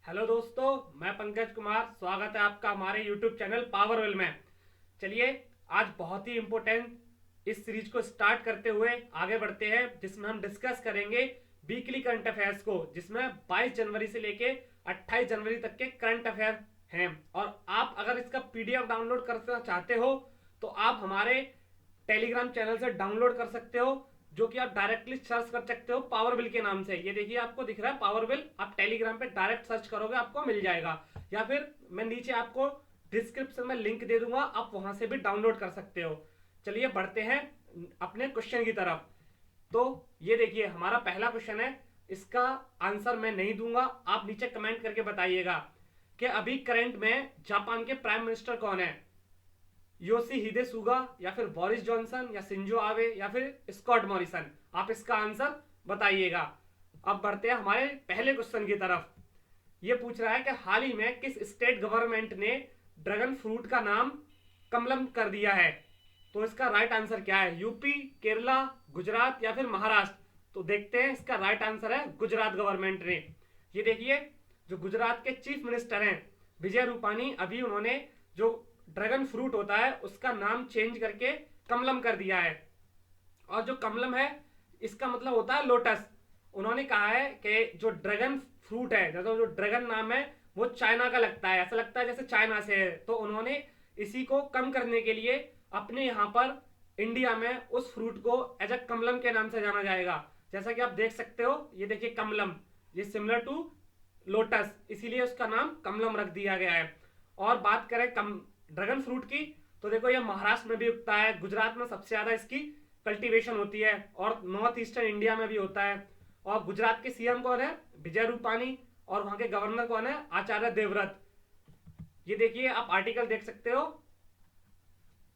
Hello दोस्तों, मैं पंकज कुमार। स्वागत है आपका हमारे यूट्यूब चैनल पावरवेल में। चलिए, आज बहुत ही इम्पोर्टेंट इस सीरीज को स्टार्ट करते हुए आगे बढ़ते हैं, जिसमें हम डिस्कस करेंगे वीकली करंट अफेयर्स को, जिसमें 22 जनवरी से लेके 28 जनवरी तक के करंट अफेयर हैं। और आप अगर इसका पीडीएफ डाउनलोड करना चाहते हो तो आप हमारे टेलीग्राम चैनल से डाउनलोड कर सकते हो, जो कि आप डायरेक्टली सर्च कर सकते हो पावर बिल के नाम से। ये देखिए, आपको दिख रहा है पावर बिल। आप टेलीग्राम पे डायरेक्ट सर्च करोगे, आपको मिल जाएगा। या फिर मैं नीचे आपको डिस्क्रिप्शन में लिंक दे दूंगा, आप वहां से भी डाउनलोड कर सकते हो। चलिए बढ़ते हैं अपने क्वेश्चन की तरफ। तो ये देखिए, हमारा पहला क्वेश्चन है। इसका आंसर मैं नहीं दूंगा, आप नीचे कमेंट करके बताइएगा कि अभी करंट में जापान के प्राइम मिनिस्टर कौन है। योशिहिदे सुगा, या फिर बोरिस जॉनसन, या शिंजो आबे, या फिर स्कॉट मॉरिसन। आप इसका आंसर बताइएगा। अब बढ़ते हैं हमारे पहले क्वेश्चन की तरफ। ये पूछ रहा है कि हाल ही में किस स्टेट गवर्नमेंट ने ड्रैगन फ्रूट का नाम कमलम कर दिया है। तो इसका राइट आंसर क्या है? यूपी, केरला, गुजरात, या फिर महाराष्ट्र। तो देखते हैं, इसका राइट आंसर है गुजरात गवर्नमेंट ने। ये देखिए, जो गुजरात के चीफ मिनिस्टर हैं विजय रूपानी, अभी उन्होंने जो ड्रैगन फ्रूट होता है उसका नाम चेंज करके कमलम कर दिया है। और जो कमलम है, इसका मतलब होता है लोटस। उन्होंने कहा है कि जो ड्रैगन फ्रूट है, जैसे जो ड्रैगन नाम है वो चाइना का लगता है, ऐसा लगता है जैसे चाइना से है। तो उन्होंने इसी को कम करने के लिए अपने यहाँ पर इंडिया में उस फ्रूट को एज अ कमलम के नाम से जाना जाएगा। जैसा कि आप देख सकते हो, ये देखिए कमलम, ये सिमिलर टू लोटस, इसीलिए उसका नाम कमलम रख दिया गया है। और बात करें ड्रैगन फ्रूट की, तो देखो ये महाराष्ट्र में भी उगता है, गुजरात में सबसे ज्यादा इसकी कल्टीवेशन होती है, और नॉर्थ ईस्टर्न इंडिया में भी होता है। और गुजरात के सीएम कौन है? विजय रूपानी। और वहां के गवर्नर कौन है? आचार्य देवव्रत। ये देखिए, आप आर्टिकल देख सकते हो,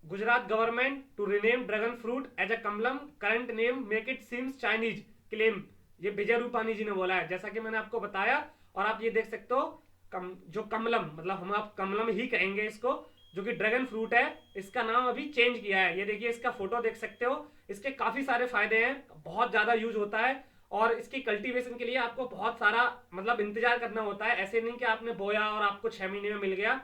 Gujarat government to rename dragon fruit as a Kamalam, current name make it seems Chinese claim. ये विजय रूपानी जी ने बोला है, जैसा कि मैंने आपको बताया। और आप ये देख सकते हो, जो कमलम, मतलब हम आप कमलम ही कहेंगे इसको, जो कि ड्रैगन फ्रूट है, इसका नाम अभी चेंज किया है। ये देखिए, इसका फोटो देख सकते हो। इसके काफी सारे फायदे हैं, बहुत ज्यादा यूज होता है। और इसकी कल्टीवेशन के लिए आपको बहुत सारा मतलब इंतजार करना होता है, ऐसे नहीं कि आपने बोया और आपको 6 महीने में मिल गया।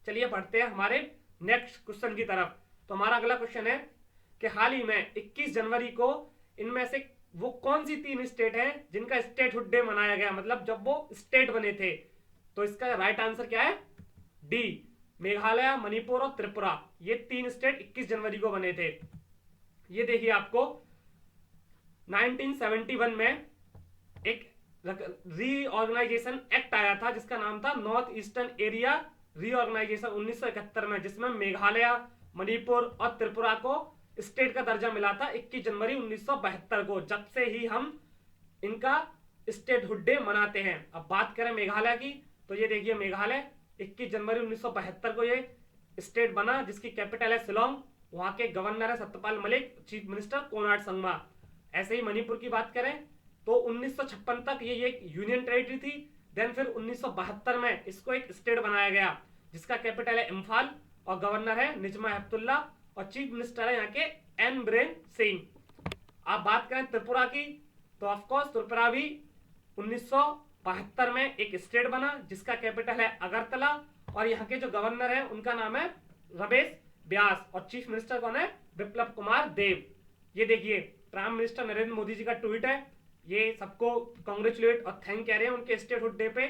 चलिए बढ़ते हैं हमारे नेक्स्ट क्वेश्चन की तरफ। तो हमारा अगला क्वेश्चन है कि हाल ही में 21 जनवरी को इनमें से वो कौन सी 3 स्टेट हैं जिनका स्टेटहुड डे मनाया गया, मतलब जब वो स्टेट बने थे। तो इसका राइट आंसर क्या है? डी, मेघालय, मणिपुर और त्रिपुरा। ये 3 स्टेट 21 जनवरी को बने थे। ये देखिए, आपको 1971 में एक रीऑर्गेनाइजेशन एक्ट आया था, जिसका नाम था नॉर्थ ईस्टर्न एरिया रीऑर्गेनाइजेशन 1971 में, जिसमें मेघालय, मणिपुर और त्रिपुरा को स्टेट का दर्जा मिला था 21 जनवरी 1972 को। जब से ही हम इनका स्टेटहुड डे मनाते हैं। अब बात करें मेघालय की, तो ये देखिए मेघालय 21 जनवरी 1972 को ये स्टेट बना, जिसकी कैपिटल है शिलोंग। वहां के गवर्नर है Satyapal Malik, chief minister Conrad Sangma. ऐसे ही मणिपुर की बात करें तो 1956 तक ये एक यूनियन टेरिटरी थी। देन फिर 1972 में इसको एक स्टेट बनाया गया, जिसका कैपिटल है इम्फाल, और गवर्नर है निजमा हेपतुल्ला, और चीफ मिनिस्टर है यहाँ के एन बिरेन सिंह। आप बात करें त्रिपुरा की, तो ऑफकोर्स त्रिपुरा भी 1972 में एक स्टेट बना, जिसका कैपिटल है अगरतला, और यहाँ के जो गवर्नर है उनका नाम है रमेश व्यास, और चीफ मिनिस्टर कौन है? बिप्लब कुमार देव। ये देखिए, प्राइम मिनिस्टर नरेंद्र मोदी जी का ट्वीट है, ये सबको कॉन्ग्रेचुलेट और थैंक कह रहे हैं उनके स्टेटहुड डे पे।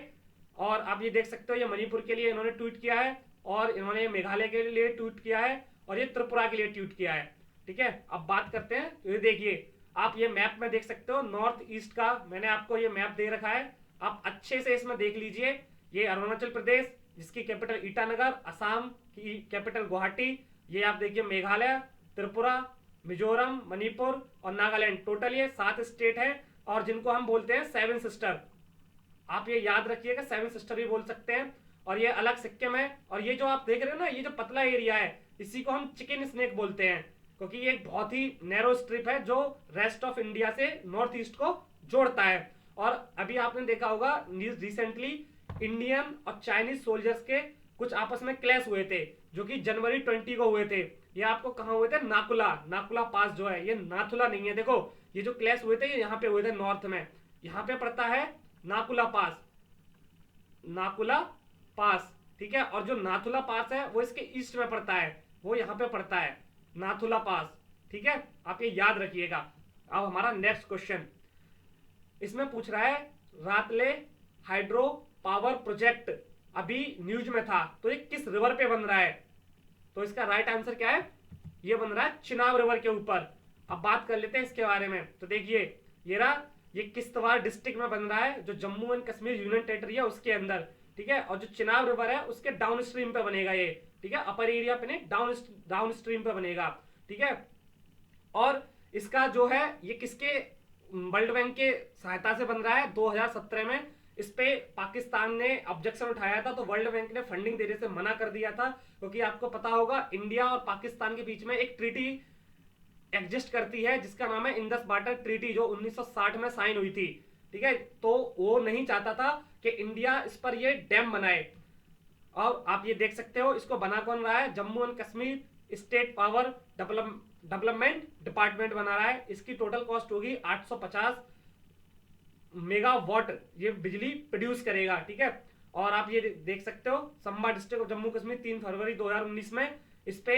और आप ये देख सकते हो, ये मणिपुर के लिए इन्होंने ट्वीट किया है, और इन्होंने मेघालय के लिए ट्वीट किया है, और ये त्रिपुरा के लिए ट्वीट किया है। ठीक है, अब बात करते हैं। तो ये देखिए, आप ये मैप में देख सकते हो नॉर्थ ईस्ट का, मैंने आपको ये मैप दे रखा है, आप अच्छे से इसमें देख लीजिए। ये अरुणाचल प्रदेश, जिसकी कैपिटल ईटानगर, असम की कैपिटल गुवाहाटी, ये आप देखिए मेघालय, त्रिपुरा, मिजोरम, मणिपुर और नागालैंड। टोटल ये 7 स्टेट है, और जिनको हम बोलते हैं 7 सिस्टर। आप ये याद रखिएगा, 7 सिस्टर भी बोल सकते हैं। और ये अलग सिक्किम है, और ये जो आप देख रहे हो ना, ये जो पतला एरिया है, इसी को हम चिकन स्नेक बोलते हैं, क्योंकि ये एक बहुत ही नैरो स्ट्रिप है जो रेस्ट ऑफ इंडिया से नॉर्थ ईस्ट को जोड़ता है। और अभी आपने देखा होगा रिसेंटली इंडियन और चाइनीज सोल्जर्स के कुछ आपस में क्लैश हुए थे, जो कि जनवरी 20 को हुए थे। ये आपको कहाँ हुए थे? नाकुला, नाकुला पास जो है, ये नाथुला नहीं है। देखो, ये जो क्लैश हुए थे ये यहाँ पे हुए थे नॉर्थ में, यहाँ पे पड़ता है नाकुला पास। नाकुला पास, ठीक है। और जो नाथुला पास है वो इसके ईस्ट में पड़ता है, वो यहाँ पे पड़ता है नाथुला पास, ठीक है। आप ये याद रखिएगा। अब हमारा नेक्स्ट क्वेश्चन, इसमें पूछ रहा है रातले हाइड्रो पावर प्रोजेक्ट अभी न्यूज में था, तो ये किस रिवर पे बन रहा है? तो इसका राइट आंसर क्या है? ये बन रहा है चिनाब रिवर के ऊपर। अब बात कर लेते हैं इसके बारे में। तो देखिए ये रहा, ये किश्तवाड़ डिस्ट्रिक्ट में बन रहा है, जो Jammu and Kashmir union territory है उसके अंदर, ठीक है। और जो चिनाब रिवर है उसके डाउन स्ट्रीम पे बनेगा ये, ठीक है। अपर एरिया पे नहीं, डाउन स्ट्रीम पे बनेगा, ठीक है। और इसका जो है ये किसके वर्ल्ड बैंक के सहायता से बन रहा है? 2017 में इस पे पाकिस्तान ने ऑब्जेक्शन उठाया था, तो वर्ल्ड बैंक ने फंडिंग देने से मना कर दिया था, क्योंकि आपको पता होगा इंडिया और पाकिस्तान के बीच में एक ट्रीटी एग्जिस्ट करती है जिसका नाम है इंडस वाटर ट्रीटी, जो 1960 में साइन हुई थी, ठीक है। तो वो नहीं चाहता था कि इंडिया इस पर ये डैम बनाए। और आप ये देख सकते हो इसको बना कौन रहा है? Jammu and Kashmir state power development department बना रहा है। इसकी टोटल कॉस्ट होगी 850 मेगावाट, ये बिजली प्रोड्यूस करेगा, ठीक है। और आप ये देख सकते हो संबा डिस्ट्रिक्ट ऑफ जम्मू कश्मीर 3 फरवरी 2019 में इस पे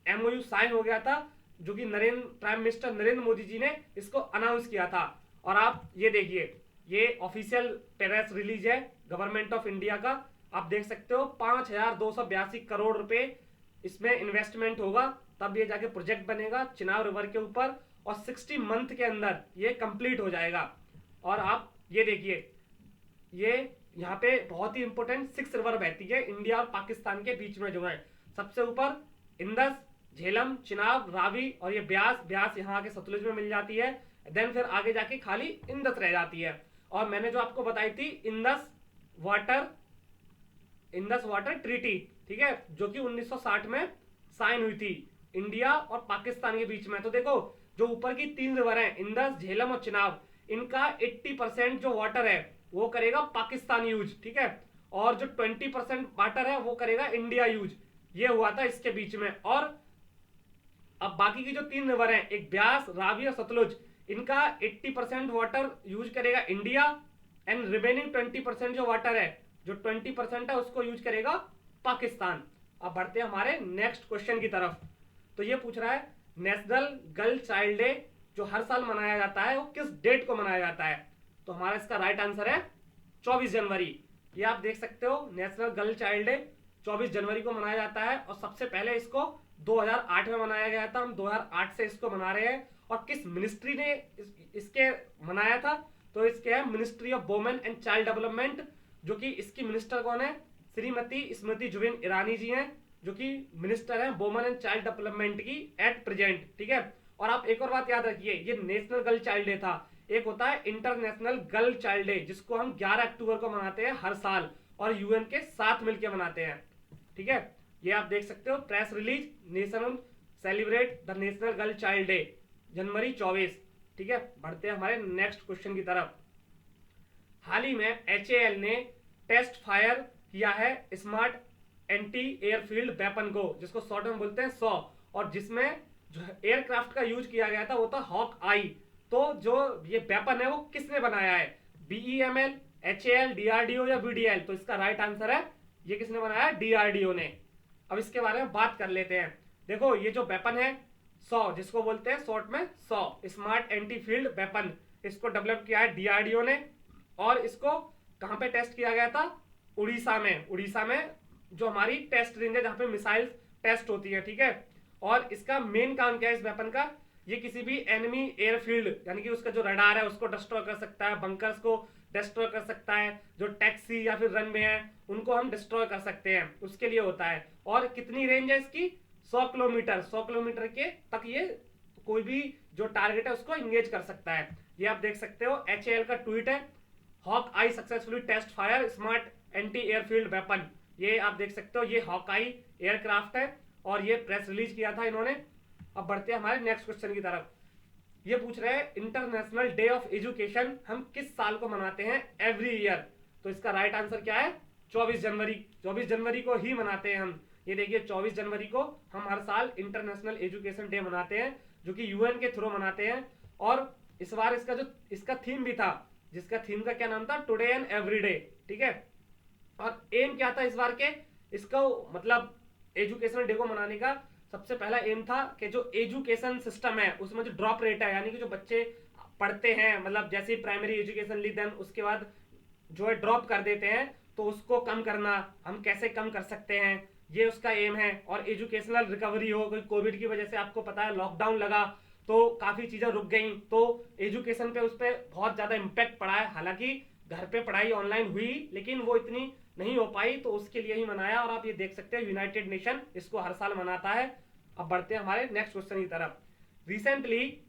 एमओयू साइन हो गया था, जो कि प्राइम मिनिस्टर नरेंद्र मोदी जी ने इसको अनाउंस किया था। और आप ये देखिए, ये ऑफिशियल प्रेस रिलीज है गवर्नमेंट ऑफ इंडिया का। आप देख सकते हो 5282 करोड़ रुपए इसमें इन्वेस्टमेंट होगा, तब ये जाके प्रोजेक्ट बनेगा चिनाब रिवर के ऊपर, और 60 मंथ के अंदर ये कंप्लीट हो जाएगा। और आप ये देखिए, ये यहाँ पे बहुत ही इंपॉर्टेंट 6 रिवर बहती है इंडिया और पाकिस्तान के बीच में, जो है सबसे ऊपर इंदस, झेलम, चिनाब, रावी, और ये ब्यास। ब्यास यहाँ आके सतलुज में मिल जाती है, देन फिर आगे जाके खाली इंदस रह जाती है। और मैंने जो आपको बताई थी इंदस वाटर ट्रीटी, ठीक है, जो कि 1960 में साइन हुई थी इंडिया और पाकिस्तान के बीच में। तो देखो जो ऊपर की 3 रिवर हैं इंदस, झेलम और चिनाब, इनका 80% जो वाटर है वो करेगा पाकिस्तान यूज, ठीक है। और जो 20% वाटर है वो करेगा इंडिया यूज। ये हुआ था इसके बीच में। और अब बाकी की जो 3 रिवर हैं, एक ब्यास, रावी और सतलुज, इनका 80% वाटर यूज करेगा इंडिया, एंड रिमेनिंग 20% जो वाटर है, जो 20% है उसको यूज करेगा पाकिस्तान। अब बढ़ते हैं हमारे नेक्स्ट क्वेश्चन की तरफ। तो ये पूछ रहा है नेशनल गर्ल चाइल्ड डे जो हर साल मनाया जाता है वो किस डेट को मनाया जाता है? तो हमारा इसका राइट आंसर है 24 जनवरी। ये आप देख सकते हो नेशनल गर्ल चाइल्ड डे 24 जनवरी को मनाया जाता है। और सबसे पहले इसको 2008 में मनाया गया था, हम 2008 से इसको मना रहे हैं। और किस मिनिस्ट्री ने इसके मनाया था? तो इसके है ministry of women and child development, जो कि इसकी मिनिस्टर कौन है? श्रीमती स्मृति जुबिन ईरानी जी हैं, जो कि मिनिस्टर हैं वुमेन एंड चाइल्ड डेवलपमेंट की एट प्रेजेंट, ठीक है। और आप एक और बात याद रखिए, ये नेशनल गर्ल चाइल्ड डे था, एक होता है इंटरनेशनल गर्ल चाइल्ड डे जिसको हम 11 अक्टूबर को मनाते हैं हर साल, और यूएन के साथ मिलकर मनाते हैं, ठीक है। ये आप देख सकते हो press release, national celebrate the national girl child day January 24, ठीक है। बढ़ते हैं हमारे नेक्स्ट क्वेश्चन की तरफ। हाल ही में HAL ने टेस्ट फायर किया है स्मार्ट एंटी एयरफील्ड वेपन को, जिसको शॉर्ट में बोलते हैं 100, और जिसमें जो एयरक्राफ्ट का यूज किया गया था वो था हॉक आई। तो जो ये वेपन है वो किसने बनाया है? BEML, HAL, DRDO या VDL? तो इसका राइट आंसर है ये किसने बनाया? DRDO ने। अब इसके बारे में बात कर लेते हैं। देखो ये जो वेपन है 100, जिसको बोलते हैं शॉर्ट में 100 स्मार्ट एंटी फील्ड वेपन, इसको डेवलप किया है DRDO ने। और इसको कहां पे टेस्ट किया गया था? उड़ीसा में। उड़ीसा में जो हमारी टेस्ट रेंज है जहां पे मिसाइल टेस्ट होती है, ठीक है। और इसका मेन काम क्या है इस वेपन का? ये किसी भी एनिमी एयरफील्ड, यानी कि उसका जो रडार है उसको डिस्ट्रॉय कर सकता है, बंकर्स को डिस्ट्रॉय कर सकता है, जो टैक्सी या फिर रनवे है उनको हम डिस्ट्रॉय कर सकते हैं, उसके लिए होता है। और कितनी रेंज है इसकी? 100 किलोमीटर। 100 किलोमीटर के तक ये कोई भी जो टारगेट है उसको इंगेज कर सकता है। ये आप देख सकते हो HAL का ट्वीट है, hawk eye successfully test fire smart anti airfield weapon. ये आप देख सकते हो ये हॉक आई एयरक्राफ्ट है, और ये प्रेस रिलीज किया था इन्होंने। अब बढ़ते हैं हमारे नेक्स्ट क्वेश्चन की तरफ। ये पूछ रहे हैं इंटरनेशनल डे ऑफ एजुकेशन हम किस साल को मनाते हैं एवरी ईयर? तो इसका राइट आंसर क्या है? 24 जनवरी। 24 जनवरी को ही मनाते हैं हम। ये देखिए 24 जनवरी को हम हर साल इंटरनेशनल एजुकेशन डे मनाते हैं, जो कि UN के थ्रू मनाते हैं। और इस बार इसका थीम भी था, जिसका थीम का क्या नाम था? टुडे एंड एवरी डे, ठीक है। और एम क्या था इस बार के, इसका मतलब एजुकेशनल डे को मनाने का सबसे पहला एम था कि जो एजुकेशन सिस्टम है उसमें जो ड्रॉप रेट है, यानी कि जो बच्चे पढ़ते हैं मतलब जैसे प्राइमरी एजुकेशन ली देन उसके बाद जो है ड्रॉप कर देते हैं, तो उसको कम करना, हम कैसे कम कर सकते हैं, ये उसका एम है। और एजुकेशनल रिकवरी हो, कोई कोविड की वजह से आपको पता है लॉकडाउन लगा तो काफ़ी चीज़ें रुक गई, तो एजुकेशन पे उस पर बहुत ज़्यादा इम्पैक्ट पड़ा है। हालांकि घर पे पढ़ाई ऑनलाइन हुई लेकिन वो इतनी नहीं हो पाई, तो उसके लिए ही मनाया। और आप ये देख सकते हैं यूनाइटेड नेशन इसको हर साल मनाता है। अब बढ़ते हैं हमारे नेक्स्ट क्वेश्चन की तरफ। रिसेंटली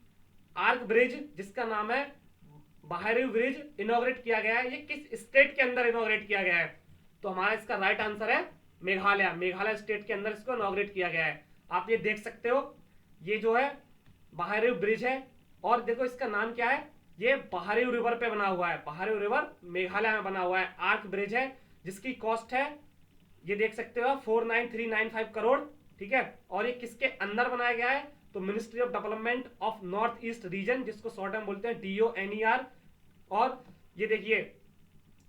आर्क ब्रिज, जिसका नाम है बाहरी ब्रिज, इनोग्रेट किया गया है। ये किस स्टेट के अंदर इनोग्रेट किया गया है? तो हमारा इसका राइट आंसर है मेघालय। मेघालय स्टेट के अंदर इसको इनोग्रेट किया गया है। आप ये देख सकते हो, ये जो है बाहरी ब्रिज है। और देखो इसका नाम क्या है, ये बाहरी रिवर पे बना हुआ है। बाहरी रिवर मेघालय में बना हुआ है, आर्क ब्रिज है, जिसकी कॉस्ट है ये देख सकते हो 49395 करोड़। ठीक है, और ये किसके अंदर बनाया गया है? तो ministry of development of north east region, जिसको शॉर्ट में बोलते हैं DONER। और ये देखिए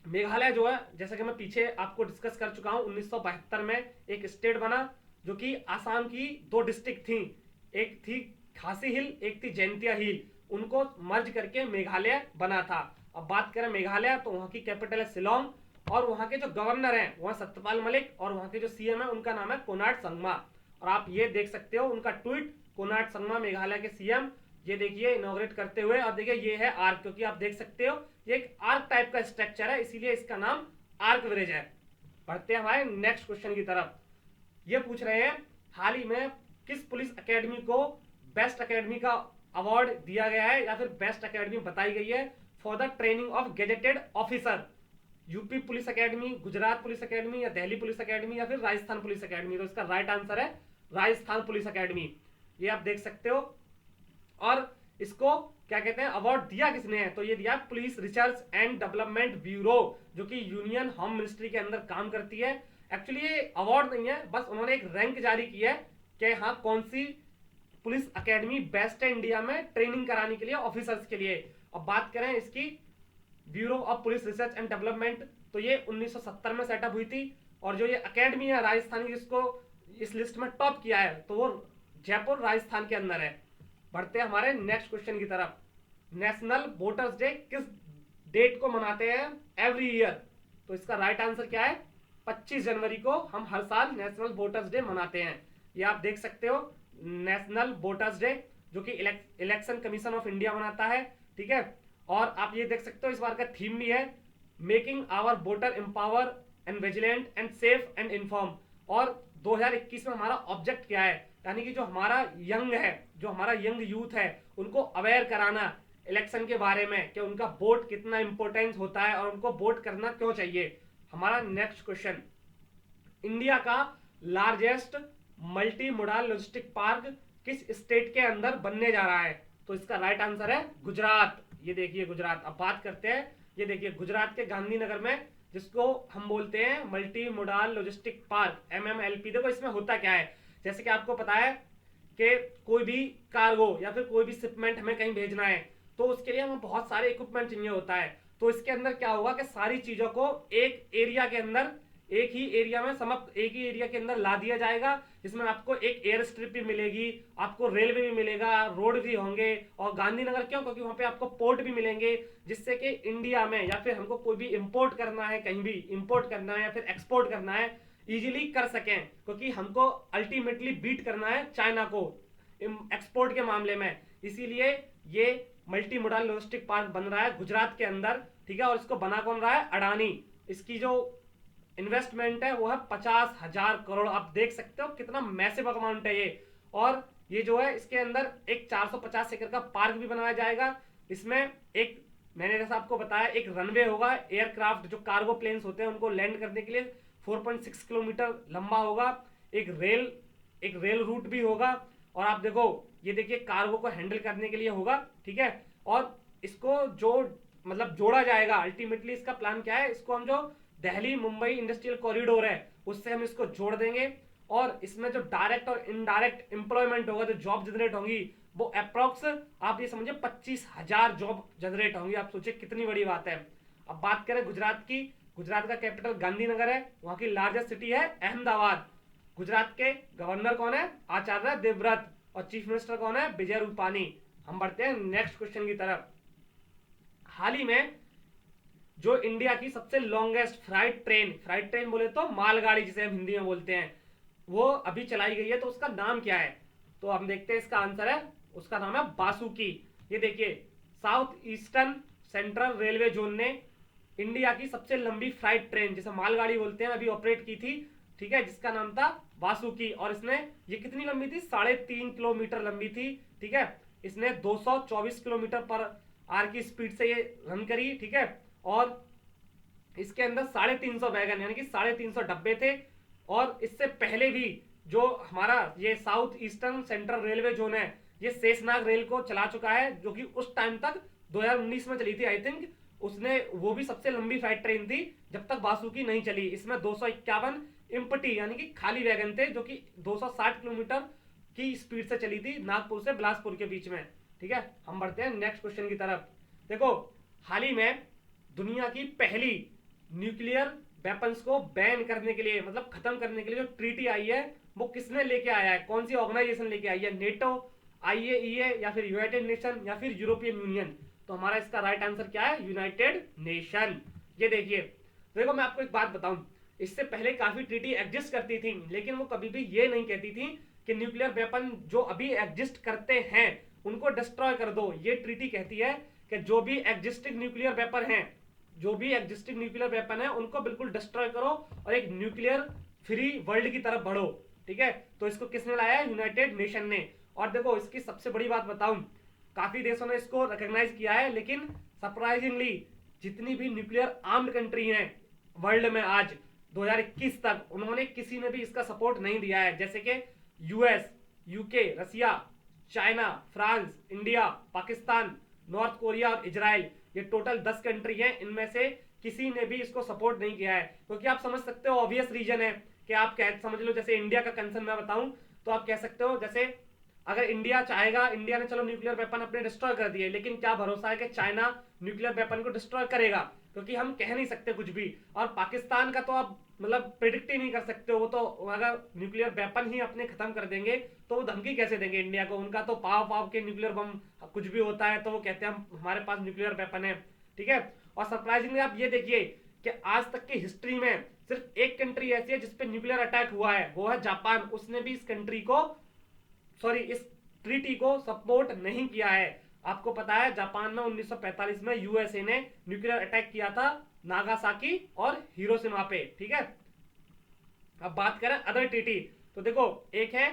मेघालय जो है, जैसा कि मैं पीछे आपको डिस्कस कर चुका हूं, 1972 में एक स्टेट बना, जो कि आसाम की 2 डिस्ट्रिक्ट थी, एक थी खासी हिल, एक थी जैंतिया हिल, उनको मर्ज करके मेघालय बना था। अब बात करें मेघालय, तो वहां की कैपिटल है शिलोंग, और वहां के जो गवर्नर हैं वह सत्यपाल मलिक, और वहां के जो CM है उनका नाम है कोनार्ड संगमा। और आप ये देख सकते हो उनका ट्वीट, कोनार्ड संगमा मेघालय के CM, ये देखिए इनॉग्रेट करते हुए। और देखिए ये है आर्क, क्योंकि आप देख सकते हो ये एक आर्क टाइप का स्ट्रक्चर है, इसीलिए इसका नाम आर्क ब्रिज है। बढ़ते हैं हमारे नेक्स्ट क्वेश्चन की तरफ। ये पूछ रहे हैं हाल ही में किस पुलिस एकेडमी को बेस्ट एकेडमी का अवार्ड दिया गया है, या फिर बेस्ट एकेडमी बताई गई है for the training of gazetted officer? UP police academy, Gujarat police academy, या दिल्ली पुलिस एकेडमी, या फिर राजस्थान पुलिस एकेडमी? तो इसका राइट आंसर है राजस्थान पुलिस एकेडमी। ये आप देख सकते हो। और इसको क्या कहते हैं, अवार्ड दिया किसने है? तो ये दिया police research and development bureau, जो कि यूनियन होम मिनिस्ट्री के अंदर काम करती है। एक्चुअली ये अवार्ड नहीं है, बस उन्होंने एक रैंक जारी की है कि हाँ कौन सी पुलिस एकेडमी बेस्ट है इंडिया में ट्रेनिंग कराने के लिए ऑफिसर्स के लिए। अब बात करें इसकी bureau of police research and development, तो ये 1970 में सेटअप हुई थी। और जो ये एकेडमी है राजस्थान की, जिसको इस लिस्ट में टॉप किया है, तो वो जयपुर राजस्थान के अंदर है। बढ़ते हैं हमारे नेक्स्ट क्वेश्चन की तरफ। नेशनल वोटर्स डे किस डेट को मनाते हैं एवरी ईयर? तो इसका राइट आंसर क्या है? 25 जनवरी को हम हर साल नेशनल वोटर्स डे मनाते हैं। ये आप देख सकते हो, नेशनल वोटर्स डे, जो कि इलेक्शन कमीशन ऑफ इंडिया मनाता है। ठीक है, और आप ये देख सकते हो इस बार का थीम भी है making our voter empower and vigilant and safe and inform. और 2021 में हमारा ऑब्जेक्ट क्या है, यानी कि जो हमारा यंग है, जो हमारा यंग यूथ है, उनको अवेयर कराना इलेक्शन के बारे में कि उनका वोट कितना इंपॉर्टेंस होता है और उनको वोट करना क्यों चाहिए। हमारा नेक्स्ट क्वेश्चन, इंडिया का largest multi modal logistic park किस स्टेट के अंदर बनने जा रहा है? तो इसका राइट आंसर है गुजरात। ये देखिए गुजरात। अब बात करते हैं, ये देखिए गुजरात के गांधीनगर में, जिसको हम बोलते हैं multi modal logistic park, MMLP। देखो इसमें होता क्या है, जैसे कि आपको पता है कि कोई भी कार्गो या फिर कोई भी शिपमेंट हमें कहीं भेजना है, तो उसके लिए हमें बहुत सारे इक्विपमेंट चाहिए होता है। तो इसके अंदर क्या होगा कि सारी चीजों को एक एरिया के अंदर, एक ही एरिया में समाप्त, एक ही एरिया के अंदर ला दिया जाएगा, जिसमें आपको एक एयर स्ट्रिप भी मिलेगी, आपको रेलवे भी मिलेगा, रोड भी होंगे। और गांधीनगर क्यों? क्योंकि वहां पे आपको पोर्ट भी मिलेंगे, जिससे कि इंडिया में या फिर हमको कोई भी इंपोर्ट करना है, कहीं भी इंपोर्ट करना है या फिर एक्सपोर्ट करना है, इजीली कर सकें। क्योंकि हमको अल्टीमेटली बीट करना है चाइना को एक्सपोर्ट के मामले में। इसीलिए ये मल्टी मोडाल लॉजिस्टिक पार्क बन रहा है गुजरात के अंदर। ठीक है, और इसको बना कौन रहा है? अडानी। इसकी जो इन्वेस्टमेंट है वो है 50,000 करोड़। आप देख सकते हो कितना मैसिव अमाउंट है ये। और ये जो है इसके अंदर एक 450 एकड़ का पार्क भी बनाया जाएगा। इसमें एक, मैंने जैसा आपको बताया, एक रनवे होगा, एयरक्राफ्ट जो कार्गो प्लेन्स होते हैं उनको लैंड करने के लिए 4.6 किलोमीटर लंबा होगा। एक रेल रूट भी होगा। और आप देखो, ये देखिए कार्गो को हैंडल करने के लिए होगा। ठीक है, और इसको जो मतलब जोड़ा जाएगा, अल्टीमेटली इसका प्लान क्या है, इसको हम जो दिल्ली मुंबई इंडस्ट्रियल कॉरिडोर है उससे हम इसको जोड़ देंगे। और इसमें जो डायरेक्ट और इनडायरेक्ट एम्प्लॉयमेंट होगा, जो जॉब जनरेट होंगी, वो अप्रोक्स आप ये समझे 25,000 जॉब जनरेट होंगी। आप सोचिए कितनी बड़ी बात है। अब बात करें गुजरात की, गुजरात का कैपिटल गांधीनगर है, वहां की लार्जेस्ट सिटी है अहमदाबाद। गुजरात के गवर्नर कौन है? आचार्य देवव्रत। और चीफ मिनिस्टर कौन है? विजय रूपानी। हम बढ़ते हैं नेक्स्ट क्वेश्चन की तरफ। हाल ही में जो इंडिया की सबसे लॉन्गेस्ट फ्राइट ट्रेन बोले तो मालगाड़ी जिसे हम हिंदी में बोलते हैं, वो अभी चलाई गई है, तो उसका नाम क्या है? तो हम देखते हैं, इसका आंसर है, उसका नाम है बासुकी। ये देखिए, south eastern central railway zone ने इंडिया की सबसे लंबी फ्राइट ट्रेन जिसे मालगाड़ी बोलते हैं अभी ऑपरेट की थी, ठीक है, जिसका नाम था बासुकी। और इसने, ये कितनी लंबी थी? 3.5 किलोमीटर लंबी थी, ठीक है। इसने 224 किलोमीटर पर आर की स्पीड से ये रन करी, ठीक है। और इसके अंदर 350 वैगन यानी कि 350 डब्बे थे। और इससे पहले भी जो हमारा ये south eastern central railway zone है, ये शेषनाग रेल को चला चुका है, जो कि उस टाइम तक 2019 में चली थी आई थिंक। उसने, वो भी सबसे लंबी फ्लाइट ट्रेन थी जब तक बासुकी नहीं चली। इसमें 251 इम्पटी यानी कि खाली वैगन थे, जो कि 260 किलोमीटर की स्पीड से चली थी नागपुर से बिलासपुर के बीच में, ठीक है। हम बढ़ते हैं नेक्स्ट क्वेश्चन की तरफ। देखो, हाल ही में दुनिया की पहली न्यूक्लियर वेपन्स को बैन करने के लिए, मतलब खत्म करने के लिए जो ट्रीटी आई है, वो किसने लेके आया है? कौन सी ऑर्गेनाइजेशन लेके आई है? नेटो, आईएईए, या फिर यूनाइटेड नेशन, या फिर यूरोपियन यूनियन? तो हमारा इसका राइट आंसर क्या है? United nation. ये देखिए, देखो मैं आपको एक बात बताऊं, इससे पहले काफी ट्रीटी एग्जिस्ट करती थी, लेकिन वो कभी भी ये नहीं कहती थी कि न्यूक्लियर वेपन जो अभी एग्जिस्ट करते हैं उनको डिस्ट्रॉय कर दो। ये ट्रीटी कहती है कि जो भी एग्जिस्टिंग न्यूक्लियर वेपन है, जो भी एग्जिस्टिंग न्यूक्लियर वेपन है, उनको बिल्कुल डिस्ट्रॉय करो और एक न्यूक्लियर फ्री वर्ल्ड की तरफ बढ़ो, ठीक है। तो इसको किसने लाया है? यूनाइटेड नेशन ने। और देखो, इसकी सबसे बड़ी बात बताऊं, काफी देशों ने इसको रिकॉग्नाइज किया है, लेकिन सरप्राइजिंगली जितनी भी न्यूक्लियर आर्म्ड कंट्री हैं वर्ल्ड में आज 2021 तक, उन्होंने किसी ने भी इसका सपोर्ट नहीं दिया है। जैसे कि US, UK, Russia, China, France, India, Pakistan, North Korea और इजराइल, ये टोटल 10 कंट्री है, इनमें से किसी ने भी इसको सपोर्ट नहीं किया है। क्योंकि आप समझ सकते हो, ऑब्वियस रीजन है कि आप समझ लो, जैसे इंडिया का कंसर्न मैं बताऊं तो आप कह सकते हो, जैसे अगर इंडिया चाहेगा, इंडिया ने चलो न्यूक्लियर वेपन अपने डिस्ट्रॉय कर दिए, लेकिन क्या भरोसा है कि चाइना न्यूक्लियर वेपन को डिस्ट्रॉय करेगा? क्योंकि हम कह नहीं सकते कुछ भी। और पाकिस्तान का तो आप मतलब प्रिडिक्ट ही नहीं कर सकते हो, वो तो अगर न्यूक्लियर वेपन ही अपने खत्म कर देंगे तो वो धमकी कैसे देंगे इंडिया को? उनका तो पाव के न्यूक्लियर बम कुछ भी होता है तो वो कहते हैं हमारे पास न्यूक्लियर वेपन है, ठीक है। और सरप्राइजिंगली आप ये देखिए कि आज तक की हिस्ट्री में सिर्फ एक कंट्री ऐसी है जिसपे न्यूक्लियर अटैक हुआ है, वो है जापान। उसने भी इस कंट्री को, सॉरी, इस ट्रीटी को सपोर्ट नहीं किया है। आपको पता है, जापान में 1945 में यूएसए ने न्यूक्लियर अटैक किया था नागासाकी और हिरोशिमा पे, ठीक है। अब बात करें अदर ट्रीटी, तो देखो, एक है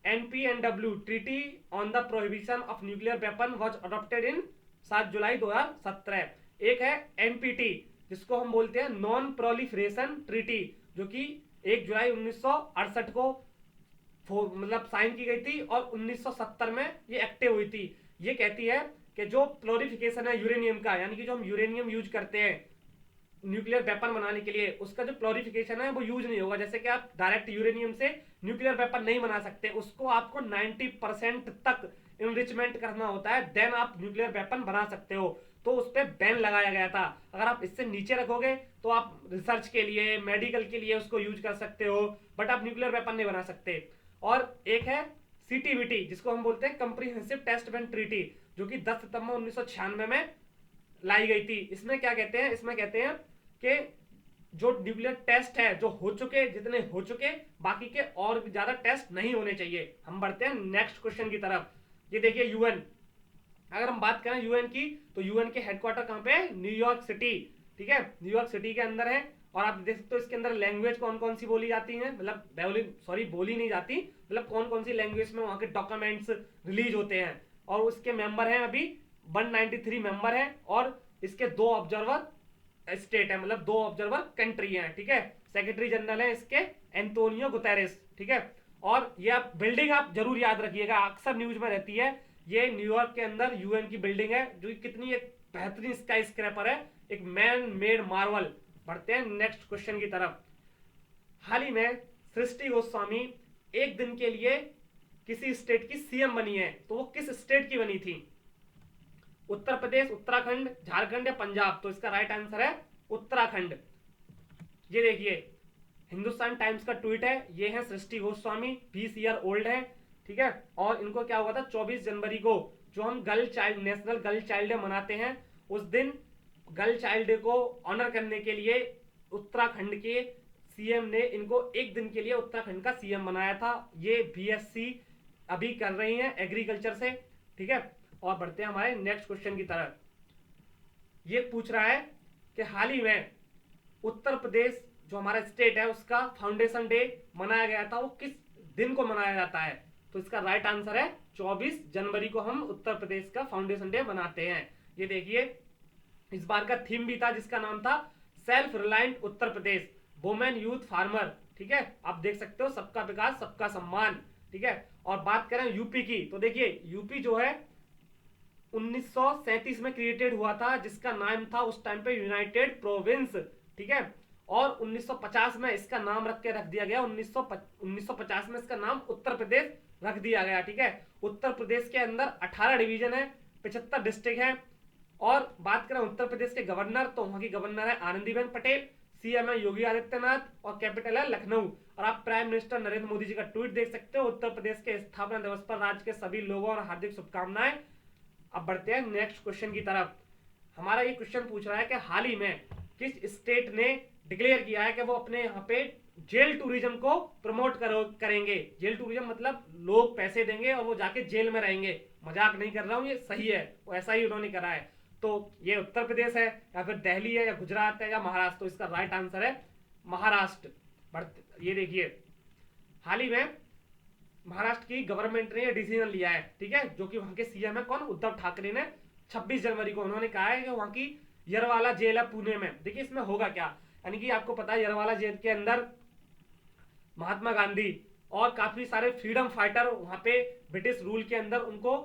NPNW, treaty on the prohibition of nuclear weapon was adopted in 7 July 2017। एक है एनपीटी, जिसको हम बोलते हैं नॉन प्रोलिफरेशन ट्रीटी, जो कि 1 जुलाई 1968 को मतलब साइन की गई थी और 1970 में ये एक्टिव हुई थी। ये कहती है कि जो प्लोरिफिकेशन है यूरेनियम का, यानी कि जो हम यूरेनियम यूज करते हैं न्यूक्लियर वेपन बनाने के लिए, उसका जो प्लोरिफिकेशन है वो यूज नहीं होगा। जैसे कि आप डायरेक्ट यूरेनियम से न्यूक्लियर वेपन नहीं बना सकते, उसको आपको 90% तक इनरिचमेंट करना होता है, देन आप न्यूक्लियर वेपन बना सकते हो। तो उस पर बैन लगाया गया था। अगर आप इससे नीचे रखोगे तो आप रिसर्च के लिए, मेडिकल के लिए उसको यूज कर सकते हो, बट आप न्यूक्लियर वेपन नहीं बना सकते। और एक है सीटीबीटी, जिसको हम बोलते हैं कंप्रीहेंसिव टेस्ट बैन ट्रीटी, जो कि 10 सितंबर 1996 में लाई गई थी। इसमें क्या कहते हैं? इसमें कहते हैं कि जो न्यूक्लियर टेस्ट है, जो हो चुके, जितने हो चुके, बाकी के और भी ज्यादा टेस्ट नहीं होने चाहिए। हम बढ़ते हैं नेक्स्ट क्वेश्चन की तरफ। ये देखिए, यूएन, अगर हम बात करें यूएन की, तो यूएन के हेडक्वार्टर कहां पे है? न्यूयॉर्क सिटी, ठीक है, न्यूयॉर्क सिटी के अंदर है। और आप देख सकते हो इसके अंदर लैंग्वेज कौन कौन सी बोली जाती है, मतलब बोली नहीं जाती, मतलब कौन कौन सी लैंग्वेज में वहां के डॉक्यूमेंट्स रिलीज होते हैं। और उसके मेंबर हैं अभी 193 मेंबर हैं, और इसके 2 ऑब्जर्वर स्टेट है, मतलब 2 ऑब्जर्वर कंट्री है, ठीक है। सेक्रेटरी जनरल है इसके एंटोनियो गुतेरेस, ठीक है। और ये आप बिल्डिंग आप जरूर याद रखिएगा, अक्सर न्यूज में रहती है। ये न्यूयॉर्क के अंदर यूएन की बिल्डिंग है, जो कितनी एक बेहतरीन स्काई स्क्रैपर है, एक मैन मेड मार्वल। बढ़ते हैं नेक्स्ट क्वेश्चन की तरफ। हाल ही में सृष्टि गोस्वामी एक दिन के लिए किसी स्टेट की सीएम बनी है, तो वो किस स्टेट की बनी थी? उत्तर प्रदेश, उत्तराखंड, झारखंड या पंजाब? तो इसका राइट आंसर है उत्तराखंड। ये देखिए हिंदुस्तान टाइम्स का ट्वीट है, ये है सृष्टि गोस्वामी, 20 ईयर ओल्ड है, ठीक है। और इनको क्या हुआ था 24 जनवरी को, जो हम girl child national girl child day मनाते हैं, उस दिन गर्ल चाइल्ड डे को ऑनर करने के लिए उत्तराखंड के सीएम ने इनको एक दिन के लिए उत्तराखंड का सीएम बनाया था। ये बीएससी अभी कर रही हैं एग्रीकल्चर से, ठीक है। और बढ़ते हैं हमारे नेक्स्ट क्वेश्चन की तरफ। ये पूछ रहा है कि हाल ही में उत्तर प्रदेश जो हमारा स्टेट है उसका फाउंडेशन डे मनाया गया था, वो किस दिन को मनाया जाता है? तो इसका राइट आंसर है 24 जनवरी को हम उत्तर प्रदेश का फाउंडेशन डे मनाते हैं। ये देखिए इस बार का थीम भी था जिसका नाम था self reliant Uttar Pradesh, women youth farmer, ठीक है। आप देख सकते हो सबका विकास सबका सम्मान, ठीक है। और बात करें यूपी की, तो देखिए यूपी जो है 1937 में क्रिएटेड हुआ था, जिसका नाम था उस टाइम पे यूनाइटेड प्रोविंस, ठीक है। और 1950 में इसका नाम रख दिया गया, 1950 में इसका नाम उत्तर प्रदेश रख दिया गया, ठीक है। उत्तर प्रदेश के अंदर 18 डिवीजन है, 75 डिस्ट्रिक्ट है। और बात करें उत्तर प्रदेश के गवर्नर, तो वहां की गवर्नर है आनंदीबेन पटेल, सीएम है योगी आदित्यनाथ और कैपिटल है लखनऊ। और आप प्राइम मिनिस्टर नरेंद्र मोदी जी का ट्वीट देख सकते हो, उत्तर प्रदेश के स्थापना दिवस पर राज्य के सभी लोगों और हार्दिक शुभकामनाएं। अब बढ़ते हैं नेक्स्ट क्वेश्चन की तरफ। हमारा ये क्वेश्चन पूछ रहा है कि हाल ही में किस स्टेट ने डिक्लेयर किया है कि वो अपने यहाँ पे जेल टूरिज्म को प्रमोट करेंगे। जेल टूरिज्म मतलब लोग पैसे देंगे और वो जाके जेल में रहेंगे, मजाक नहीं कर रहा हूँ, ये सही है, वो ऐसा ही उन्होंने करा है। तो ये उत्तर प्रदेश है या फिर दिल्ली है या गुजरात है या महाराष्ट्र, तो इसका राइट आंसर है महाराष्ट्र। ये देखिए हाल ही में महाराष्ट्र की गवर्नमेंट ने यह डिसीजन लिया है, ठीक है, जो कि वहां के सीएम है कौन, उद्धव ठाकरे ने 26 जनवरी को उन्होंने कहा है कि वहां की यरवाला जेल है पुणे में। देखिए इसमें होगा क्या, यानी कि आपको पता है यरवाला जेल के अंदर महात्मा गांधी और काफी सारे फ्रीडम फाइटर वहां पे ब्रिटिश रूल के अंदर उनको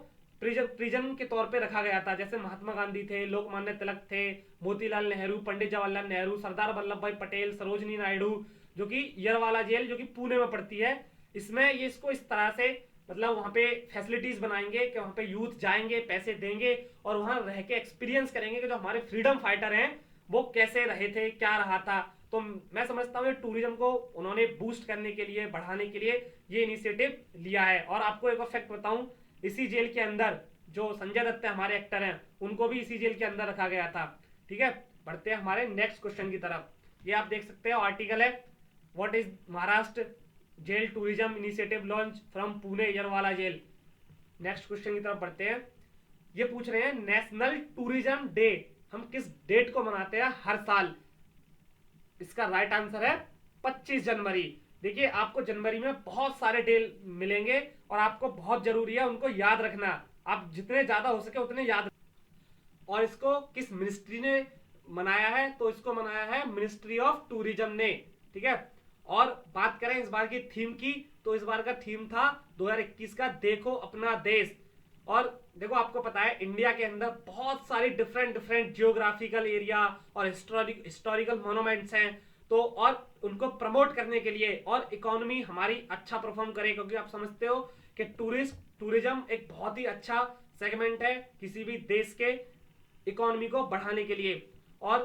प्रिजन के तौर पे रखा गया था। जैसे महात्मा गांधी थे, लोकमान्य तिलक थे, मोतीलाल नेहरू, पंडित जवाहरलाल नेहरू, सरदार वल्लभ भाई पटेल, सरोजनी नायडू, जो कि यरवाला जेल जो कि पुणे में पड़ती है, इसमें ये इसको इस तरह से मतलब वहां पे फैसिलिटीज बनाएंगे कि वहां पे यूथ जाएंगे, पैसे देंगे और वहां रह के एक्सपीरियंस करेंगे कि जो हमारे फ्रीडम फाइटर हैं वो कैसे रहे थे, क्या रहा था। तो मैं समझता हूँ टूरिज्म को उन्होंने बूस्ट करने के लिए, बढ़ाने के लिए ये इनिशिएटिव लिया है। और आपको एक फैक्ट बताऊं, इसी जेल के अंदर जो संजय दत्त हमारे एक्टर हैं, उनको भी इसी जेल के अंदर रखा गया था, ठीक है। बढ़ते हैं हमारे नेक्स्ट क्वेश्चन की तरफ। ये आप देख सकते हो आर्टिकल है, what is Maharashtra jail tourism initiative launch from Pune Yerwada jail. Next question की तरफ बढ़ते हैं। ये पूछ रहे हैं नेशनल टूरिज्म डे हम किस डेट को मनाते हैं हर साल? इसका राइट आंसर है 25 जनवरी। देखिए आपको जनवरी में बहुत सारे डे मिलेंगे और आपको बहुत जरूरी है उनको याद रखना, आप जितने ज्यादा हो सके उतने याद। और इसको किस मिनिस्ट्री ने मनाया है? तो इसको मनाया है मिनिस्ट्री ऑफ टूरिज्म ने, ठीक है। और बात करें इस बार की थीम की, तो इस बार का थीम था 2021 का देखो अपना देश। और देखो आपको पता है इंडिया के अंदर बहुत सारी डिफरेंट जियोग्राफिकल एरिया और हिस्टोरिकल मोन्यूमेंट्स हैं, तो और उनको प्रमोट करने के लिए और इकोनॉमी हमारी अच्छा परफॉर्म करे, क्योंकि आप समझते हो कि टूरिज्म एक बहुत ही अच्छा सेगमेंट है किसी भी देश के इकोनॉमी को बढ़ाने के लिए। और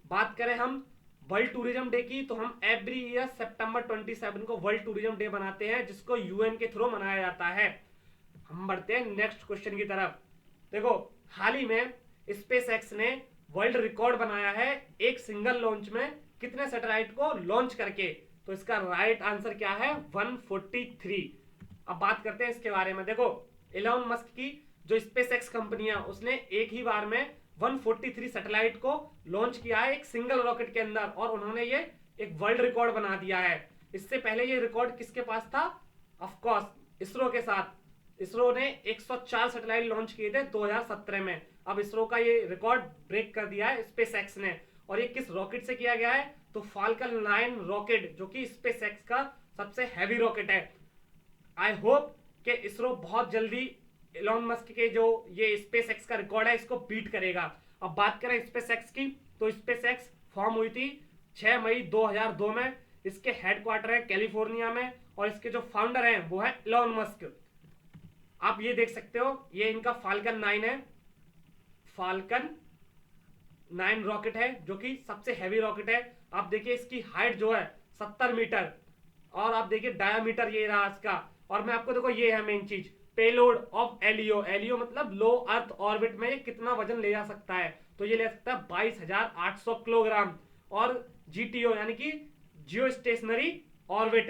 बात करें हम वर्ल्ड टूरिज्म डे की, तो हम एवरी ईयर सितंबर 27 को वर्ल्ड टूरिज्म डे मनाते हैं, जिसको यूएन के थ्रू मनाया जाता है। हम बढ़ते हैं नेक्स्ट क्वेश्चन की तरफ। देखो हाल ही में स्पेस एक्स ने वर्ल्ड रिकॉर्ड बनाया है एक सिंगल लॉन्च में कितने सैटेलाइट को लॉन्च करके। तो इसका राइट आंसर क्या है? 143। अब बात करते हैं इसके बारे में। देखो एलोन मस्क की जो स्पेस एक्स कंपनी है उसने एक ही बार में 143 सैटेलाइट को लॉन्च किया है एक सिंगल रॉकेट के अंदर, और उन्होंने ये एक वर्ल्ड रिकॉर्ड बना दिया है। इससे पहले ये रिकॉर्ड किसके पास था? ऑफ कोर्स इसरो के साथ। इसरो ने 104 सैटेलाइट लॉन्च किए थे 2017 में। अब इसरो का ये रिकॉर्ड ब्रेक कर दिया है स्पेस एक्स ने। और ये किस रॉकेट से किया गया है? तो फाल्कन 9 रॉकेट, जो कि स्पेस एक्स का सबसे हैवी रॉकेट है। आई होप कि इसरो बहुत जल्दी एलोन मस्क के जो ये स्पेस एक्स का रिकॉर्ड है इसको बीट करेगा। अब बात करें स्पेस एक्स की, तो स्पेस एक्स फॉर्म हुई थी 6 मई 2002 में। इसके हेडक्वार्टर है कैलिफोर्निया में और इसके जो फाउंडर हैं वो है एलोन मस्क। आप ये देख सकते हो, ये इनका फाल्कन 9 है, फाल्कन 9 रॉकेट है जो कि सबसे हैवी रॉकेट है। आप देखिए इसकी हाइट जो है 70 मीटर, और आप देखिए डायामीटर ये रहा इसका। और मैं आपको देखो ये है मेन चीज, पेलोड ऑफ एलियो, एलियो मतलब लो अर्थ ऑर्बिट में ये कितना वजन ले जा सकता है, तो ये ले सकता है 22,800 किलोग्राम। और जीटीओ यानी कि जियो स्टेशनरी ऑर्बिट,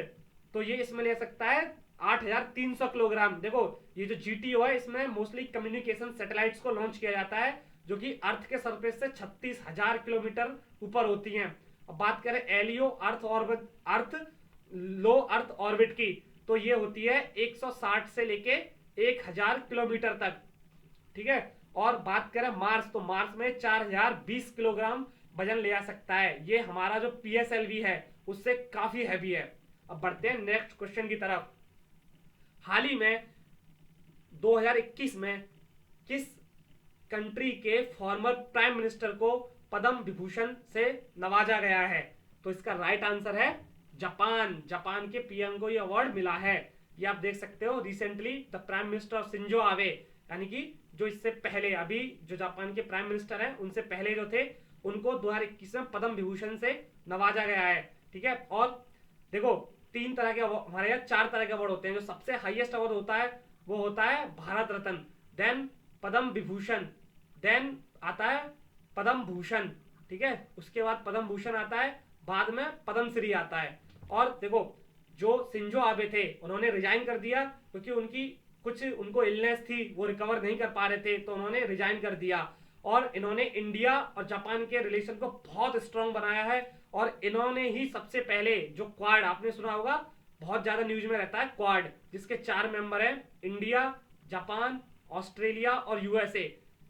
तो ये इसमें ले सकता है 8,300 किलोग्राम। देखो ये जो जीटीओ है इसमें मोस्टली कम्युनिकेशन सैटेलाइट्स को लॉन्च किया जाता है जो कि अर्थ के सरफेस से 36,000 किलोमीटर ऊपर होती हैं। अब बात करें एलियो अर्थ ऑर्बिट, अर्थ लो अर्थ ऑर्बिट की, तो ये होती है 160 से लेके 1000 किलोमीटर तक, ठीक है। और बात करें मार्स, तो मार्स में 4020 किलोग्राम वजन ले जा सकता है। ये हमारा जो पीएसएलवी है उससे काफी हैवी है। अब बढ़ते हैं नेक्स्ट क्वेश्चन की तरफ। हाल ही में 2021 में किस कंट्री के फॉर्मर प्राइम मिनिस्टर को पद्म विभूषण से नवाजा गया है, तो इसका राइट आंसर है जापान। जापान के पीएम को ये अवार्ड मिला है। ये आप देख सकते हो recently the prime minister of Shinzo Abe, यानी कि जो इससे पहले अभी जो जापान के प्राइम मिनिस्टर हैं उनसे पहले जो थे उनको 2021 में पद्म विभूषण से नवाजा गया है, ठीक है। और देखो तीन तरह के हमारे यहाँ 4 तरह के अवार्ड होते हैं। जो सबसे हाईएस्ट अवार्ड होता है वो होता है भारत रत्न, देन पद्म विभूषण, देन आता है पद्म भूषण, ठीक है। उसके बाद पद्म भूषण आता है, बाद में पद्म श्री आता है। और देखो जो शिंजो आबे थे उन्होंने रिजाइन कर दिया क्योंकि उनको इलनेस थी, वो रिकवर नहीं कर पा रहे थे, तो उन्होंने रिजाइन कर दिया। और इन्होंने इंडिया और जापान के रिलेशन को बहुत स्ट्रांग बनाया है। और इन्होंने ही सबसे पहले जो क्वाड, आपने सुना होगा बहुत ज्यादा न्यूज में रहता है क्वाड, जिसके 4 मेंबर हैं इंडिया, जापान, ऑस्ट्रेलिया और यूएसए,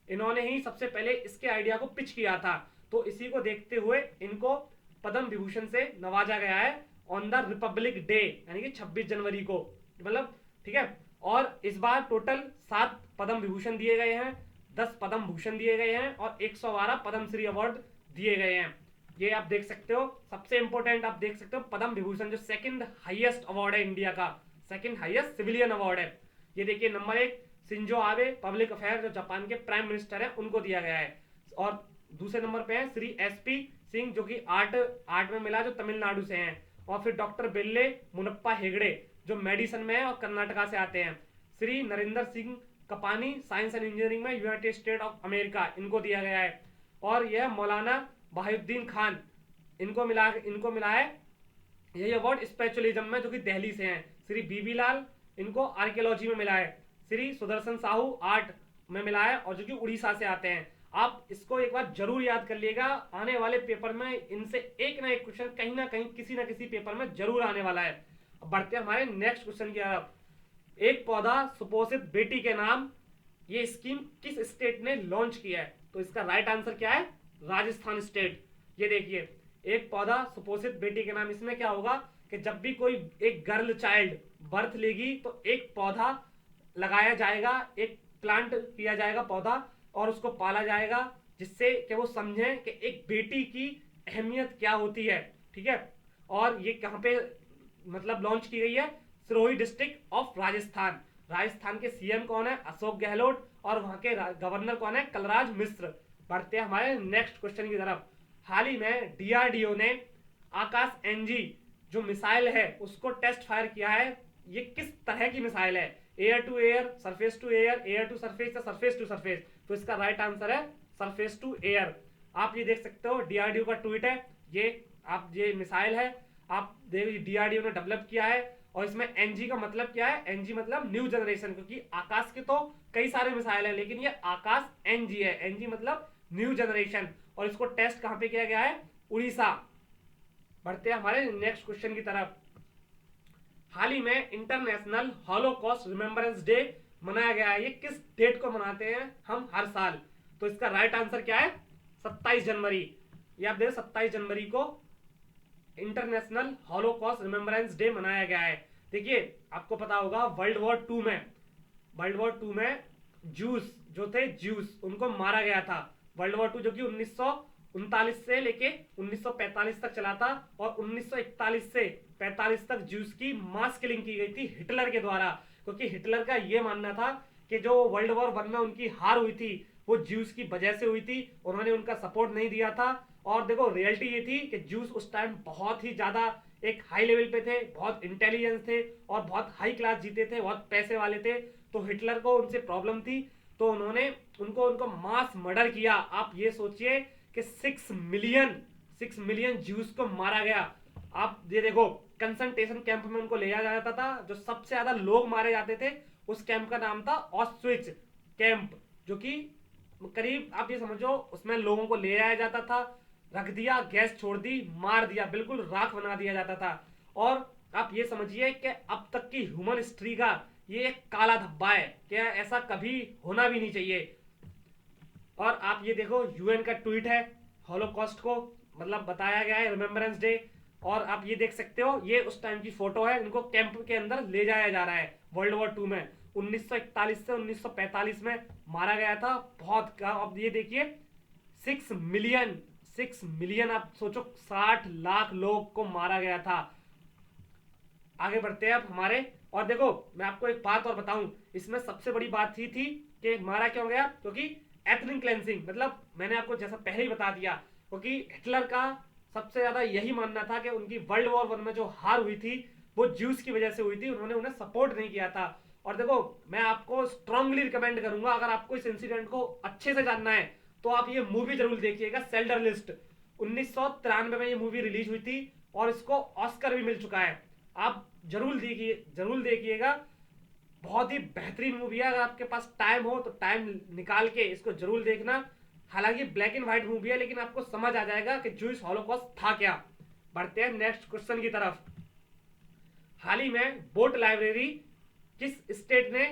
इन्होंने ही सबसे पहले इसके आइडिया को पिच किया था। तो इसी को देखते हुए इनको पद्म विभूषण से नवाजा गया है ऑन द रिपब्लिक डे, यानी कि 26 जनवरी को, मतलब, ठीक है। और इस बार टोटल 7 पद्म विभूषण दिए गए हैं, 10 पद्म भूषण दिए गए हैं और 112 पद्मश्री अवार्ड दिए गए हैं। ये आप देख सकते हो। सबसे इंपॉर्टेंट आप देख सकते हो पद्म विभूषण जो सेकंड हाईएस्ट अवार्ड है इंडिया का, सेकंड हाईएस्ट सिविलियन अवार्ड है। ये देखिए number 1 Shinzo Abe public affair जो जापान के प्राइम मिनिस्टर हैं उनको दिया गया है। और दूसरे नंबर पे है श्री एसपी सिंह जो कि आर्ट में मिला, जो तमिलनाडु से हैं। और फिर डॉक्टर बेल्ले मुनप्पा हेगड़े जो मेडिसिन में है और कर्नाटका से आते हैं। Shri Narendra Singh Kapany science and engineering में यूनाइटेड स्टेट ऑफ अमेरिका, इनको दिया गया है। और यह मौलाना बाहुद्दीन खान, इनको मिला है यही अवार्ड स्पिरिचुअलिज्म में, जो कि दिल्ली से हैं। श्री बीबी लाल, इनको आर्कियोलॉजी में मिला है। श्री सुदर्शन साहू आर्ट में मिला है और जो कि उड़ीसा से आते हैं। आप इसको एक बार जरूर याद कर लीजिएगा, आने वाले पेपर में इनसे एक ना एक क्वेश्चन कहीं ना कहीं किसी ना किसी पेपर में जरूर आने वाला है। अब बढ़ते हैं हमारे नेक्स्ट क्वेश्चन की तरफ। एक पौधा सुपोषित बेटी के नाम, ये स्कीम किस स्टेट ने लॉन्च किया है, तो इसका राइट आंसर क्या है, राजस्थान स्टेट। ये देखिए एक पौधा सुपोषित बेटी के नाम, इसमें क्या होगा कि जब भी कोई एक गर्ल चाइल्ड बर्थ लेगी तो एक पौधा लगाया जाएगा, एक प्लांट किया जाएगा पौधा, और उसको पाला जाएगा जिससे कि वो समझें कि एक बेटी की अहमियत क्या होती है, ठीक है। और ये कहाँ पे मतलब लॉन्च की गई है, सिरोही डिस्ट्रिक्ट ऑफ राजस्थान। राजस्थान के सीएम कौन है, अशोक गहलोत, और वहां के गवर्नर कौन है, कलराज मिश्र। बढ़ते हैं हमारे नेक्स्ट क्वेश्चन की तरफ। हाल ही में डीआरडीओ ने आकाश एनजी जो मिसाइल है उसको टेस्ट फायर किया है। ये किस तरह की मिसाइल है, air to air, surface to air, air to surface या सरफेस टू सरफेस, तो इसका राइट आंसर है सरफेस टू एयर। आप ये देख सकते हो डीआरडीओ का ट्वीट है, ये मिसाइल है, आप देखिए डीआरडीओ ने डेवलप किया है। और इसमें एनजी का मतलब क्या है, एनजी मतलब न्यू जनरेशन, क्योंकि आकाश के तो कई सारे मिसाइल है लेकिन ये आकाश एनजी है, एनजी मतलब न्यू जनरेशन। और इसको टेस्ट कहां पे किया गया है, उड़ीसा। बढ़ते हैं हमारे नेक्स्ट क्वेश्चन की तरफ। हाल ही में इंटरनेशनल हॉलोकॉस्ट रिमेम्बरेंस डे मनाया गया है। ये किस डेट को मनाते हैं हम हर साल, तो इसका राइट आंसर क्या है, 27 जनवरी। ये आप देखिए 27 जनवरी को इंटरनेशनल हॉलोकॉस्ट रिमेम्बरेंस डे मनाया गया है। देखिए आपको पता होगा वर्ल्ड वॉर टू में जूस जो थे, जूस उनको मारा गया था। वर्ल्ड वॉर 2 जो कि 1939 से लेके 1945 तक चला था, और 1941 से 45 तक जूस की मास किलिंग की गई थी हिटलर के द्वारा, क्योंकि हिटलर का यह मानना था कि जो वर्ल्ड वॉर 1 में उनकी हार हुई थी वो ज्यूस की वजह से हुई थी, उन्होंने उनका सपोर्ट नहीं दिया था और देखो रियलिटी ये थी कि जूस उस टाइम बहुत ही ज्यादा एक हाई लेवल पे थे, बहुत इंटेलिजेंस थे और बहुत हाई क्लास जीते थे, बहुत पैसे वाले थे। तो हिटलर को उनसे प्रॉब्लम थी, तो उन्होंने उनको मास मर्डर किया। आप ये सोचिए कि 6 मिलियन ज्यूस को मारा गया। आप ये देखो, कंसंट्रेशन कैंप में उनको ले जाया जाता था। जो सबसे ज्यादा लोग मारे जाते थे उस कैंप का नाम था ऑस्ट्रिच कैंप, जो कि करीब आप ये समझो उसमें लोगों को ले जाया जाता था, रख दिया, गैस छोड़ दी, मार दिया, बिल्कुल राख बना दिया जाता था। और आप ये समझिए कि अब तक की ह्यूमन हिस्ट्री का ये एक काला धब्बा है, क्या ऐसा कभी होना भी नहीं चाहिए। और आप ये देखो, यूएन का ट्वीट है, हॉलोकॉस्ट को मतलब बताया गया है, रिमेम्बरेंस डे। और आप ये देख सकते हो, ये उस टाइम की फोटो है, इनको कैंप के अंदर ले जाया जा रहा है वर्ल्ड वॉर 2 में। 1941 से 1945 में मारा गया था। बहुत का अब ये देखिए, 6 मिलियन आप सोचो, 60 लाख लोग को मारा गया था। आगे बढ़ते हैं अब हमारे। और देखो मैं आपको एक बात और बताऊं, इसमें सबसे बड़ी बात ही थी कि मारा क्यों गया, क्योंकि एथनिक क्लेंसिंग, मतलब मैंने आपको जैसा पहले ही बता दिया, क्योंकि हिटलर का सबसे ज्यादा यही मानना था कि उनकी वर्ल्ड वॉर 1 में जो हार हुई थी वो ज्यूस की वजह से हुई थी, उन्होंने उन्हें सपोर्ट नहीं किया था। और देखो मैं आपको स्ट्रांगली रिकमेंड करूंगा, अगर आपको इस इंसिडेंट को अच्छे से जानना है तो आप ये मूवी जरूर देखिएगा, सेल्डर लिस्ट। 1993 में ये मूवी रिलीज हुई थी और इसको ऑस्कर भी मिल चुका है। आप जरूर देखिएगा, बहुत ही बेहतरीन मूवी है। अगर आपके पास टाइम हो तो टाइम निकाल के इसको जरूर देखना। हालांकि ब्लैक एंड व्हाइट मूवी है, लेकिन आपको समझ आ जाएगा कि जूस हॉलोकॉस्ट था क्या। बढ़ते हैं नेक्स्ट क्वेश्चन की तरफ। हाल ही में बोट लाइब्रेरी किस स्टेट ने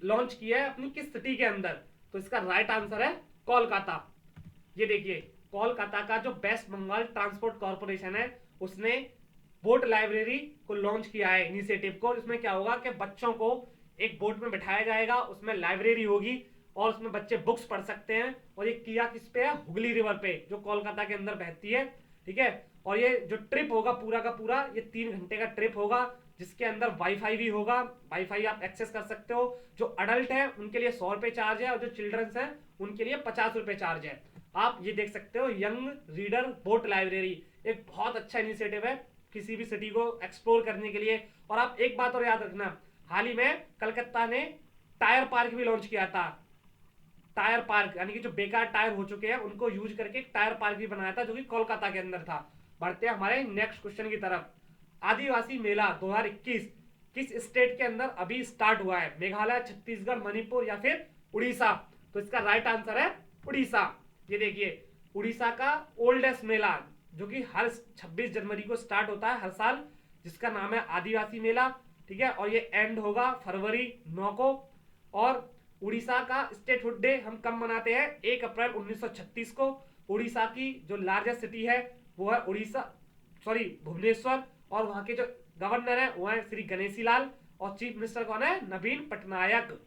लॉन्च किया है, अपनी किस सिटी के अंदर? तो इसका राइट आंसर है कोलकाता। ये देखिए, कोलकाता का जो वेस्ट बंगाल ट्रांसपोर्ट कॉर्पोरेशन है उसने बोट लाइब्रेरी को लॉन्च किया है, इनिशिएटिव को। इसमें क्या होगा कि बच्चों को एक बोट में बिठाया जाएगा, उसमें लाइब्रेरी होगी और उसमें बच्चे बुक्स पढ़ सकते हैं। और ये किया किस पे है? हुगली रिवर पे, जो कोलकाता के अंदर बहती है। ठीक है, और ये जो ट्रिप होगा पूरा का पूरा, ये 3 घंटे का ट्रिप होगा, जिसके अंदर वाईफाई भी होगा, वाईफाई आप एक्सेस कर सकते हो। जो अडल्ट है उनके लिए 100 रुपए चार्ज है और जो चिल्ड्रंस है उनके लिए 50 रुपए चार्ज है। आप ये देख सकते हो, यंग रीडर बोट लाइब्रेरी एक बहुत अच्छा इनिशिएटिव है किसी भी सिटी को एक्सप्लोर करने के लिए। और आप एक बात और याद रखना, हाल ही में कलकत्ता ने टायर पार्क भी लॉन्च किया था। टायर पार्क यानी कि जो बेकार टायर हो चुके हैं उनको यूज करके एक टायर पार्क भी बनाया था, जो कि कोलकाता के अंदर था। बढ़ते हैं हमारे नेक्स्ट क्वेश्चन की तरफ। आदिवासी मेला 2021 किस स्टेट के अंदर अभी स्टार्ट हुआ है? मेघालय, छत्तीसगढ़, मणिपुर या फिर उड़ीसा? तो इसका राइट आंसर है उड़ीसा। ये देखिए, उड़ीसा का ओल्डेस्ट मेला, जो कि हर 26 जनवरी को स्टार्ट होता है हर साल, जिसका नाम है आदिवासी मेला। ठीक है, और ये एंड होगा फरवरी 9 को। और उड़ीसा का स्टेटहुड डे हम कब मनाते हैं? 1 अप्रैल 1936 को। उड़ीसा की जो लार्जेस्ट सिटी है वो है भुवनेश्वर। और वहां के जो गवर्नर है वो है श्री गणेशी लाल, और चीफ मिनिस्टर कौन है? नवीन पटनायक।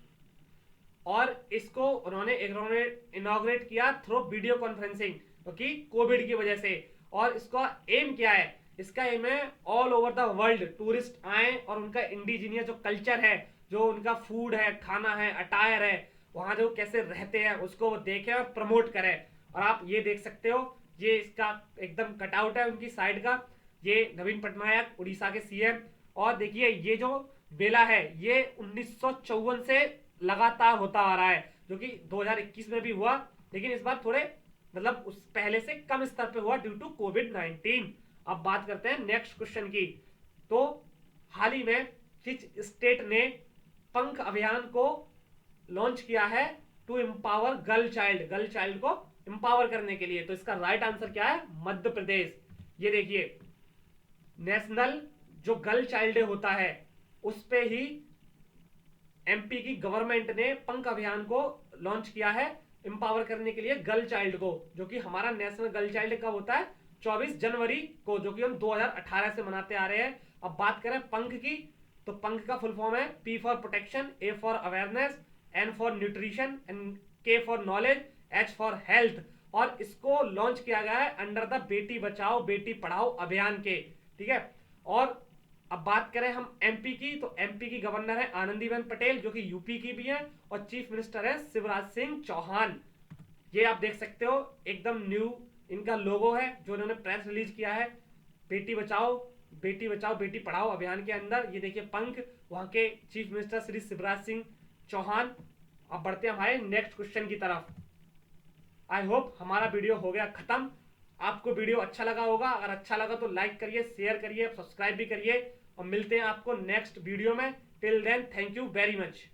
और इसको उन्होंने इनॉग्रेट किया थ्रू वीडियो कॉन्फ्रेंसिंग, क्योंकि कोविड की वजह से। और इसका एम क्या है? इसका एम है all over the world tourist आए और उनका इंडिजीनियस जो कल्चर है, जो उनका फूड है, खाना है, अटायर है, वहां जो कैसे रहते हैं उसको वो देखें और प्रमोट करें। और आप ये देख सकते हो, ये इसका एकदम कटआउट है उनकी साइड का। ये नवीन पटनायक उड़ीसा के सीएम। और देखिए, ये जो मेला है ये 1954 से लगातार होता आ रहा है, जो कि 2021 में भी हुआ, लेकिन इस बार थोड़े मतलब उस पहले से कम स्तर पे हुआ ड्यू टू कोविड-19। अब बात करते हैं नेक्स्ट क्वेश्चन की। तो हाल ही में किस स्टेट ने पंख अभियान को लॉन्च किया है टू एम्पावर गर्ल चाइल्ड को एम्पावर करने के लिए? तो इसका राइट आंसर क्या है? मध्य प्रदेश। ये देखिए, नेशनल जो गर्ल चाइल्ड डे होता है उस पे ही एमपी की गवर्नमेंट ने पंख अभियान को लॉन्च किया है एम्पावर करने के लिए गर्ल चाइल्ड को, जो कि हमारा नेशनल गर्ल चाइल्ड कब होता है? 24 जनवरी को, जो कि हम 2018 से मनाते आ रहे हैं। अब बात करें पंख की, तो पंख का फुल फॉर्म है P for protection, A for awareness, N for nutrition, K for knowledge, H for health. और इसको लॉन्च किया गया है अंडर द बेटी बचाओ बेटी पढ़ाओ अभियान के। ठीक है, और अब बात करें हम एमपी की, तो एमपी की गवर्नर है आनंदीबेन पटेल, जो कि यूपी की भी है, और चीफ मिनिस्टर है शिवराज सिंह चौहान। ये आप देख सकते हो, एकदम न्यू इनका लोगो है जो इन्होंने प्रेस रिलीज किया है बेटी बचाओ बेटी पढ़ाओ अभियान के अंदर। ये देखिए पंख, वहां के चीफ मिनिस्टर श्री शिवराज सिंह चौहान। अब बढ़ते हैं हमारे नेक्स्ट क्वेश्चन की तरफ। आई होप हमारा वीडियो हो गया खत्म। आपको वीडियो अच्छा लगा होगा, अगर अच्छा लगा तो लाइक करिए, शेयर करिए, सब्सक्राइब भी करिए और मिलते हैं आपको नेक्स्ट वीडियो में। Till then thank you very much.